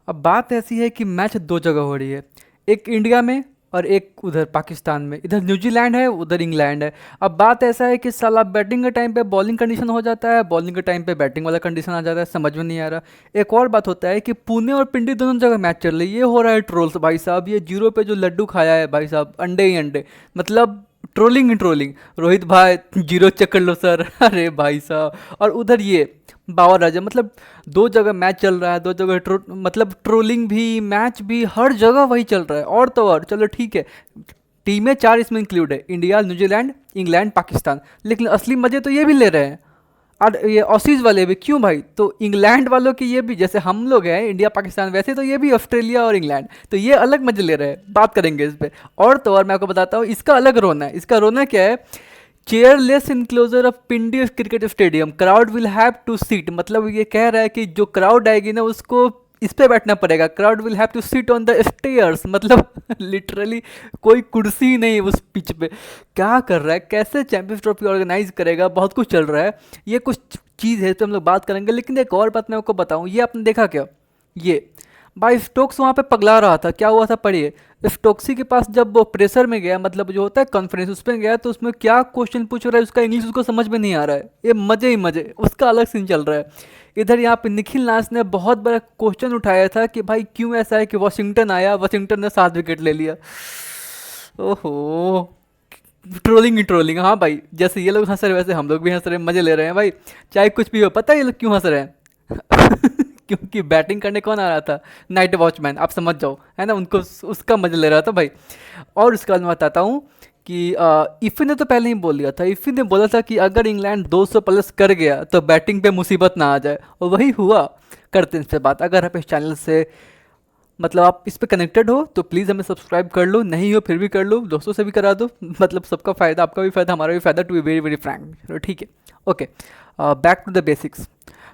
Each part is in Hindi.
अब बात ऐसी है कि मैच दो जगह हो रही है, एक इंडिया में और एक उधर पाकिस्तान में। इधर न्यूजीलैंड है, उधर इंग्लैंड है। अब बात ऐसा है कि साला बैटिंग के टाइम पे बॉलिंग कंडीशन हो जाता है, बॉलिंग के टाइम पे बैटिंग वाला कंडीशन आ जाता है, समझ में नहीं आ रहा। एक और बात होता है कि पुणे और पिंडी दोनों जगह मैच चल रही है, ये हो रहा है ट्रोल्स भाई साहब। ये जीरो पे जो लड्डू खाया है भाई साहब, अंडे ही अंडे, मतलब ट्रोलिंग ही ट्रोलिंग। रोहित भाई जीरो चेक कर लो सर। अरे भाई साहब, और उधर ये बाबर राजा, मतलब दो जगह मैच चल रहा है, दो जगह मतलब ट्रोलिंग भी, मैच भी, हर जगह वही चल रहा है। और तो और चलो ठीक है, टीमें चार इसमें इंक्लूड है, इंडिया, न्यूजीलैंड, इंग्लैंड, पाकिस्तान। लेकिन असली मजे तो ये भी ले रहे हैं, और ये ऑसीज वाले भी। क्यों भाई? तो इंग्लैंड वालों की ये भी, जैसे हम लोग हैं इंडिया पाकिस्तान, वैसे तो ये भी ऑस्ट्रेलिया और इंग्लैंड, तो ये अलग मजे ले रहे हैं। बात करेंगे इस पे। और तो और मैं आपको बताता हूँ, इसका अलग रोना है। इसका रोना क्या है? Chairless enclosure of Pindi cricket stadium, crowd will have to seat. मतलब ये कह रहा है कि जो क्राउड आएगी ना, उसको इस पे बैठना पड़ेगा। Crowd will have to sit on the stairs, मतलब लिटरली कोई कुर्सी ही नहीं उस पिच पे। क्या कर रहा है? कैसे चैंपियंस ट्रॉफी ऑर्गेनाइज करेगा? बहुत कुछ चल रहा है। ये कुछ चीज़ है, इस पे हम लोग बात करेंगे। लेकिन एक और बात मैं आपको बताऊं, ये आपने देखा क्या? ये भाई स्टोक्स वहाँ पे पगला रहा था। क्या हुआ था पढ़िए। स्टोक्सी के पास जब वो प्रेशर में गया, मतलब जो होता है कॉन्फ्रेंस, उस पर गया, तो उसमें क्या क्वेश्चन पूछ रहा है, उसका इंग्लिश उसको समझ में नहीं आ रहा है। ये मजे ही मजे, उसका अलग सीन चल रहा है। इधर यहाँ पे निखिल नाथ ने बहुत बड़ा क्वेश्चन उठाया था कि भाई क्यों ऐसा है कि वॉशिंगटन आया, वॉशिंगटन ने 7 विकेट ले लिया। ओहो, ट्रोलिंग ही ट्रोलिंग। हाँ भाई, जैसे ये लोग हंस रहे वैसे हम लोग भी हंस रहे हैं, मजे ले रहे हैं भाई। चाहे कुछ भी हो, पता है ये लोग क्यों हंस रहे हैं? क्योंकि बैटिंग करने कौन आ रहा था? नाइट वॉचमैन, आप समझ जाओ, है ना, उनको उसका मजा ले रहा था भाई। और उसके बाद मैं बताता हूँ कि इफ़ी ने तो पहले ही बोल दिया था। इफ़ी ने बोला था कि अगर इंग्लैंड 200 प्लस कर गया तो बैटिंग पे मुसीबत ना आ जाए, और वही हुआ। करते हैं इस पे बात। अगर आप इस चैनल से, मतलब आप इस पे कनेक्टेड हो, तो प्लीज़ हमें सब्सक्राइब कर लो, नहीं हो फिर भी कर लो, दोस्तों से भी करा दो। मतलब सबका फ़ायदा, आपका भी फ़ायदा, हमारा भी फ़ायदा, to be very very frank. ठीक है, okay, back to the basics.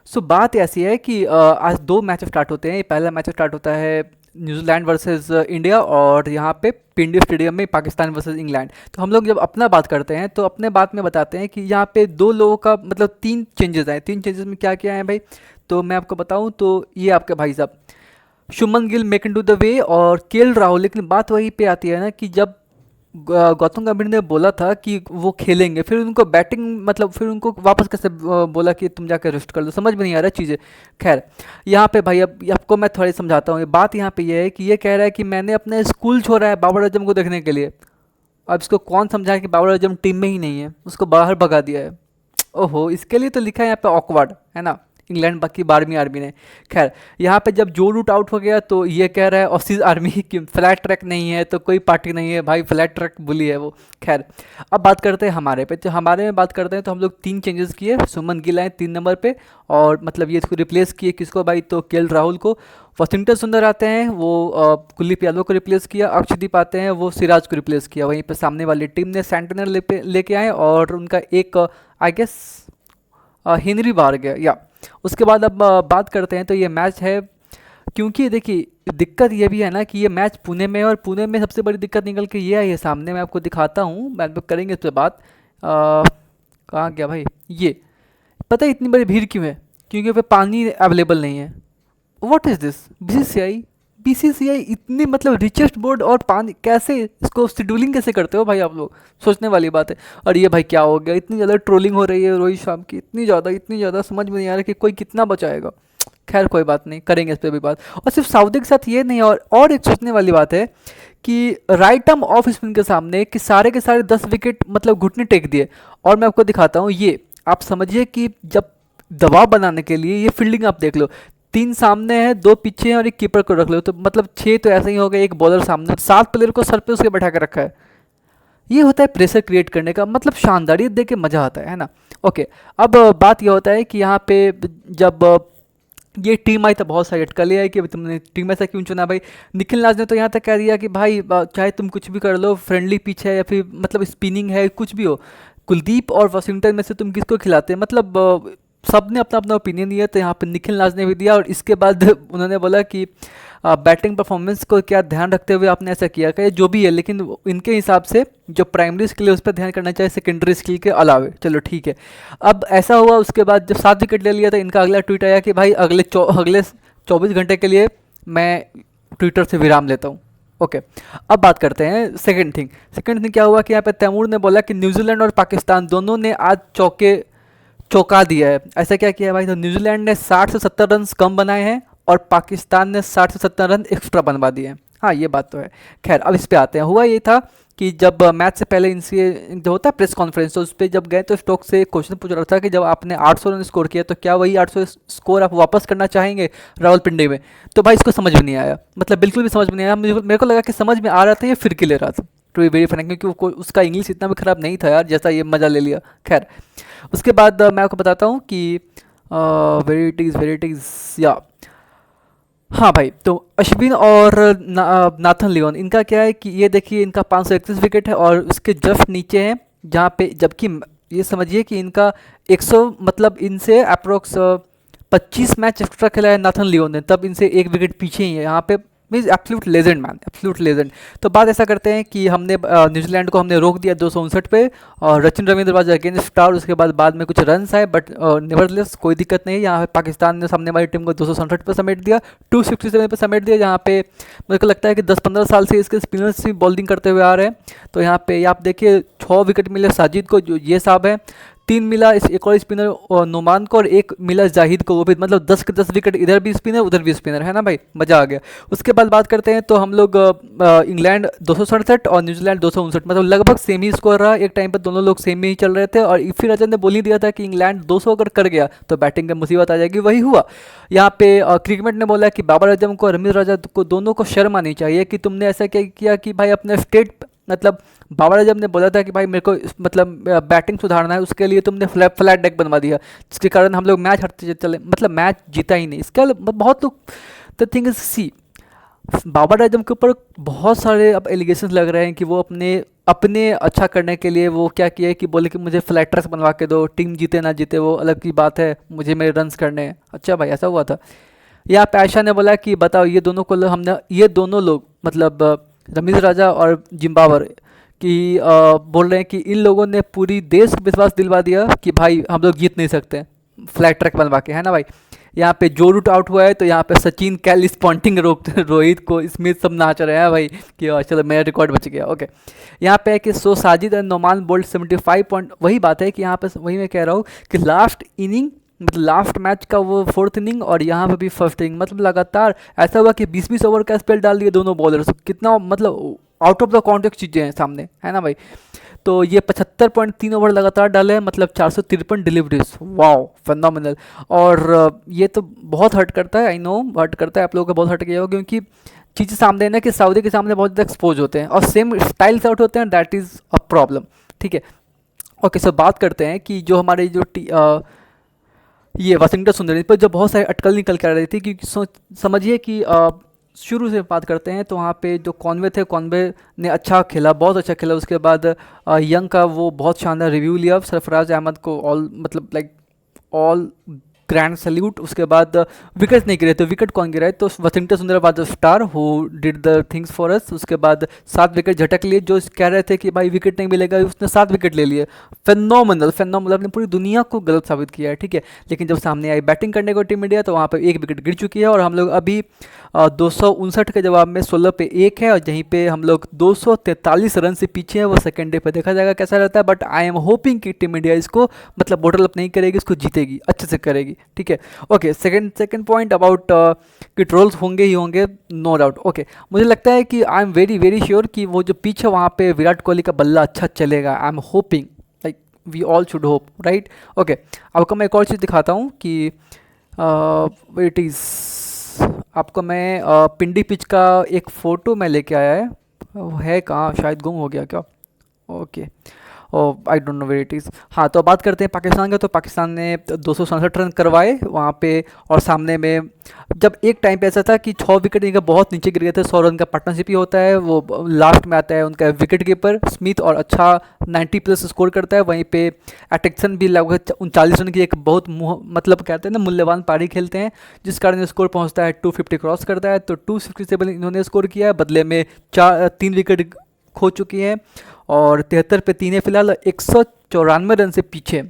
So बात ऐसी है कि आज दो मैच स्टार्ट होते हैं। पहला मैच स्टार्ट होता है न्यूजीलैंड वर्सेस इंडिया, और यहाँ पे पिंडी स्टेडियम में पाकिस्तान वर्सेस इंग्लैंड। तो हम लोग जब अपना बात करते हैं तो अपने बात में बताते हैं कि यहाँ पे दो लोगों का, मतलब तीन चेंजेस आए। तीन चेंजेस में क्या क्या है भाई? तो मैं आपको बताऊँ तो ये आपके भाई साहब Shubman Gill make in to the way और केएल राहुल। लेकिन बात वही पे आती है ना कि जब गौतम गंभीर ने बोला था कि वो खेलेंगे, फिर उनको बैटिंग, मतलब फिर उनको वापस कैसे बोला कि तुम जाकर रेस्ट कर लो? समझ में नहीं आ रहा चीज़ें। खैर, यहाँ पे भाई अब आपको मैं थोड़ी समझाता हूँ। ये बात यहाँ पे ये है कि ये कह रहा है कि मैंने अपने स्कूल छोड़ा है बाबर आजम को देखने के लिए। अब इसको कौन समझाए कि बाबर आजम टीम में ही नहीं है, उसको बाहर भगा दिया है। ओहो, इसके लिए तो लिखा है यहाँ पे ऑकवर्ड, है ना, इंग्लैंड बाकी 12वीं आर्मी ने। खैर, यहाँ पे जब जो रूट आउट हो गया तो ये कह रहा है ऑसीज आर्मी की फ्लैट ट्रैक नहीं है तो कोई पार्टी नहीं है भाई, फ्लैट ट्रैक बुली है वो। खैर, अब बात करते हैं हमारे पे। तो हमारे में बात करते हैं तो हम लोग तीन चेंजेस किए। सुमन गिल आए 3 नंबर पे, और मतलब ये इसको रिप्लेस किए किसको भाई? तो केएल राहुल को। वॉशिंगटन सुंदर आते हैं, वो कुलदीप यादव को रिप्लेस किया। अक्षदीप आते हैं, वो सिराज को रिप्लेस किया। वहीं पे सामने वाली टीम ने सेंटनर लेके आए, और उनका एक आई गेस हेनरी बाहर गया या। उसके बाद अब बात करते हैं तो ये मैच है, क्योंकि देखिए दिक्कत ये भी है ना कि ये मैच पुणे में है, और पुणे में सबसे बड़ी दिक्कत निकल के ये आई है सामने। मैं आपको दिखाता हूँ, मैं करेंगे इस पर बात। कहाँ गया भाई ये? पता है इतनी बड़ी भीड़ क्यों है? क्योंकि वह पानी अवेलेबल नहीं है। What is this? BCCI, BCCI इतनी मतलब रिचेस्ट बोर्ड, और पानी कैसे, इसको शेड्यूलिंग कैसे करते हो भाई आप लोग? सोचने वाली बात है। और ये भाई क्या हो गया? इतनी ज़्यादा ट्रोलिंग हो रही है रोहित शर्मा की, इतनी ज़्यादा समझ में नहीं आ रहा कि कोई कितना बचाएगा। खैर कोई बात नहीं, करेंगे इस पर भी बात। और सिर्फ सऊदी के साथ ये नहीं, और एक सोचने वाली बात है कि राइट आर्म ऑफ स्पिन के सामने कि सारे के सारे 10 विकेट मतलब घुटने टेक दिए। और मैं आपको दिखाता हूँ, ये आप समझिए कि जब दबाव बनाने के लिए, ये फील्डिंग आप देख लो, तीन सामने हैं, दो पीछे हैं, और एक कीपर को रख लो, तो मतलब 6 तो ऐसे ही हो गए। एक बॉलर सामने, 7 प्लेयर को सर पे उसके बैठा कर रखा है। ये होता है प्रेशर क्रिएट करने का मतलब, शानदार, ये देख के मज़ा आता है ना। ओके, अब बात ये होता है कि यहाँ पे जब ये टीम आई तो बहुत सारी अटकलें आई कि तुमने टीम ऐसा क्यों चुना भाई। निखिल नाज ने तो यहाँ तक कह दिया कि भाई चाहे तुम कुछ भी कर लो, फ्रेंडली पिच है या फिर मतलब स्पिनिंग है, कुछ भी हो, कुलदीप और वॉशिंगटन में से तुम किसको खिलाते हैं? मतलब सब ने अपना अपना ओपिनियन दिया, तो यहाँ पे निखिल नाज ने भी दिया। और इसके बाद उन्होंने बोला कि बैटिंग परफॉर्मेंस को क्या ध्यान रखते हुए आपने ऐसा किया क्या? जो भी है, लेकिन इनके हिसाब से जो प्राइमरी स्किल है उस पर ध्यान करना चाहिए, सेकेंडरी स्किल के अलावे। चलो ठीक है। अब ऐसा हुआ, उसके बाद जब 7 विकेट ले लिया तो इनका अगला ट्वीट आया कि भाई अगले 24 घंटे के लिए मैं ट्विटर से विराम लेता हूँ। ओके, अब बात करते हैं सेकंड थिंग क्या हुआ कि यहाँ पे तैमूर ने बोला कि न्यूजीलैंड और पाकिस्तान दोनों ने आज चौंका दिया है। ऐसा क्या किया है भाई, तो न्यूजीलैंड ने 60 से 70 रन कम बनाए हैं और पाकिस्तान ने 60 से 70 रन एक्स्ट्रा बनवा दिए हैं। हाँ, ये बात तो है। खैर, अब इस पे आते हैं। हुआ ये था कि जब मैच से पहले इनसे जो होता है प्रेस कॉन्फ्रेंस, तो उस पर जब गए तो स्टोक्स से क्वेश्चन पूछ रहा था कि जब आपने 800 रन स्कोर किया तो क्या वही 800 स्कोर आप वापस करना चाहेंगे रावलपिंडी में। तो भाई इसको समझ में नहीं आया, मतलब बिल्कुल भी समझ में नहीं आया। मेरे को लगा कि समझ में आ रहा था, ये फिरकी ले रहा था, टू बी वेरी फ्रैंक, क्योंकि उसका इंग्लिश इतना भी ख़राब नहीं था यार जैसा ये मज़ा ले लिया। खैर, उसके बाद मैं आपको बताता हूँ कि वेराइटीज़ या हाँ भाई, तो अश्विन और नाथन लियोन, इनका क्या है कि ये देखिए इनका 531 विकेट है और उसके जस्ट नीचे है जहाँ पे, जबकि ये समझिए कि इनका 100 मतलब इनसे अप्रोक्स 25 मैच एक्स्ट्रा खेला है नाथन लियोन ने, तब इनसे एक विकेट पीछे ही है यहाँ पे। Means absolute legend man, absolute legend. तो बात ऐसा करते हैं कि हमने न्यूजीलैंड को हमने रोक दिया 259 पे और Rachin Ravindra was against star. उसके बाद में कुछ रन्स आए बट नेवरदलेस कोई दिक्कत नहीं। यहाँ पे पाकिस्तान ने सामने वाली टीम को 267 पे समेट दिया, 267 पे समेट दिया, जहाँ पे मेरे को लगता है कि 10-15 साल से इसके स्पिनर्स भी बॉलिंग करते हुए आ रहे हैं। तो यहाँ पे आप देखिए 6 विकेट मिले साजिद को, जो ये साहब है, 3 मिला इस एक और स्पिनर नुमान को और 1 मिला जाहिद को, वो भी मतलब 10 के 10 विकेट, इधर भी स्पिनर उधर भी स्पिनर, है ना भाई, मज़ा आ गया। उसके बाद बात करते हैं तो हम लोग इंग्लैंड 267 और न्यूजीलैंड 259, मतलब लगभग सेम ही स्कोर रहा। एक टाइम पर दोनों लोग सेम ही चल रहे थे और इफ़ी राजा ने बोल ही दिया था कि इंग्लैंड 200 अगर कर गया तो बैटिंग में मुसीबत आ जाएगी, वही हुआ। यहाँ पे क्रिकेट ने बोला कि बाबर आजम को और रमीज राजा को दोनों को शर्म आनी चाहिए कि तुमने ऐसा क्या किया कि भाई अपने स्टेट, मतलब बाबर आजम ने बोला था कि भाई मेरे को मतलब बैटिंग सुधारना है, उसके लिए तुमने फ्लैट डेक बनवा दिया, जिसके कारण हम लोग मैच हारते चले, मतलब मैच जीता ही नहीं। इसके बहुत लोग, the thing is see, Babar Azam के ऊपर बहुत सारे अब एलिगेशंस लग रहे हैं कि वो अपने अच्छा करने के लिए वो क्या किया है कि बोले कि मुझे फ्लैट ट्रैक्स बनवा के दो, टीम जीते ना जीते वो अलग की बात है, मुझे मेरे रन्स करने हैं। अच्छा भाई, ऐसा हुआ था। यहाँ पे आयशा ने बोला कि बताओ ये दोनों लोग मतलब रमीज राजा और जिम्बाबर कि बोल रहे हैं कि इन लोगों ने पूरी देश को विश्वास दिलवा दिया कि भाई हम लोग जीत नहीं सकते फ्लैट ट्रैक बनवा के, है ना भाई। यहाँ पे जो रूट आउट हुआ है तो यहाँ पे सचिन, कैलिस, पॉन्टिंग, रोहित को स्मिथ सब नाच रहे हैं भाई कि चलो मेरा रिकॉर्ड बच गया। ओके, यहाँ पे है कि so Sajid and Noman bowled 75 point. वही बात है कि यहाँ पे वही मैं कह रहा हूँ कि लास्ट इनिंग, मतलब लास्ट मैच का वो 4th इनिंग और यहाँ पे भी 1st इनिंग, मतलब लगातार ऐसा हुआ कि 20-20 ओवर का स्पेल डाल दिए दोनों बॉलर्स। कितना मतलब आउट ऑफ द कॉन्टेक्स्ट चीज़ें हैं सामने, है ना भाई। तो ये 75.3 ओवर लगातार डाले हैं, मतलब 453 डिलीवरीज, वाओ फेनोमिनल। और ये तो बहुत हर्ट करता है, आई नो हर्ट करता है, आप लोगों को बहुत हर्ट किया होगा, क्योंकि चीज़ें सामने है ना कि सऊदी के सामने बहुत ज़्यादा एक्सपोज होते हैं और सेम स्टाइल से आउट होते हैं, दैट इज़ अ प्रॉब्लम। ठीक है, ओके, सो बात करते हैं कि जो हमारे ये वाशिंगटन सुंदर पर जो बहुत सारी अटकल निकल कर आ रही थी, क्योंकि समझिए कि शुरू से बात करते हैं तो वहाँ पे जो कॉन्वे थे, कॉन्वे ने अच्छा खेला, बहुत अच्छा खेला। उसके बाद यंग का वो बहुत शानदार रिव्यू लिया, सरफराज अहमद को ऑल मतलब लाइक ऑल ग्रैंड सल्यूट। उसके बाद विकेट नहीं गिरे, तो विकेट कौन गिरा है, तो वशिंगटन सुंदर was the star who did the things for us. उसके बाद 7 विकेट झटक लिए, जो कह रहे थे कि भाई विकेट नहीं मिलेगा, उसने 7 विकेट ले लिए। फेनोमिनल अपने पूरी दुनिया को गलत साबित किया है, ठीक है। लेकिन जब सामने आई बैटिंग करने को टीम इंडिया, तो वहाँ पर 1 विकेट गिर चुकी है और हम लोग अभी 259 के जवाब में 16 पे 1 है और यहीं पे हम लोग 243 रन से पीछे हैं। वो सेकेंड डे पे देखा जाएगा कैसा रहता है, बट आई एम होपिंग कि टीम इंडिया इसको मतलब बोटल अप नहीं करेगी, इसको जीतेगी, अच्छे से करेगी, ठीक है। ओके, सेकंड पॉइंट अबाउट कि ट्रोल्स होंगे ही होंगे, नो डाउट। ओके, मुझे लगता है कि I am very very sure कि वो जो पीछे वहाँ पे विराट कोहली का बल्ला अच्छा चलेगा, I am hoping, like we all should hope, right. Okay, आपको मैं एक और चीज़ दिखाता हूँ कि इट इज़ आपको मैं पिंडी पिच का एक फ़ोटो मैं लेके आया है, वो है कहाँ, शायद गुम हो गया क्या। Okay, I don't know where it is. हाँ, तो बात करते हैं पाकिस्तान का। तो पाकिस्तान ने 267 रन करवाए वहाँ पे और सामने में जब एक टाइम पे ऐसा था कि 6 विकेट इनका बहुत नीचे गिर गए थे। 100 रन का पार्टनरशिप ही होता है, वो लास्ट में आता है उनका विकेट कीपर स्मिथ और अच्छा 90+ स्कोर करता है। वहीं पे एटिक्सन भी लगभग 39 रन की एक बहुत मतलब कहते हैं ना मूल्यवान पारी खेलते हैं, जिस कारण स्कोर पहुँचता है 250 क्रॉस करता है। तो 267 इन्होंने स्कोर किया है, बदले में 3 विकेट खो चुकी हैं और 73 पे 3 है फिलहाल, 194 रन से पीछे।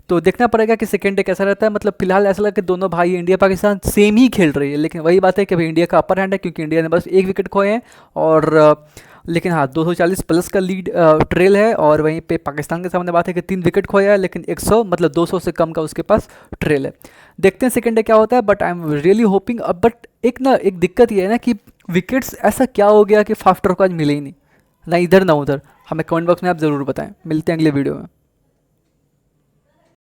तो देखना पड़ेगा कि सेकेंड डे कैसा रहता है। मतलब फिलहाल ऐसा लगा कि दोनों भाई इंडिया पाकिस्तान सेम ही खेल रही है, लेकिन वही बात है कि अभी इंडिया का अपर हैंड है क्योंकि इंडिया ने बस एक विकेट खोए हैं। और लेकिन हाँ 240 प्लस का लीड ट्रेल है। और वहीं पे पाकिस्तान के सामने बात है कि 3 विकेट खोया है, लेकिन 100 मतलब 200 से कम का उसके पास ट्रेल है। देखते हैं सेकेंड डे क्या होता है, but I am really hoping. अब बट एक दिक्कत ये है ना कि विकेट्स ऐसा क्या हो गया कि फाफ को आज मिले ही नहीं, ना इधर ना उधर। हमें कमेंट बॉक्स में आप ज़रूर बताएं। मिलते हैं अगले वीडियो में।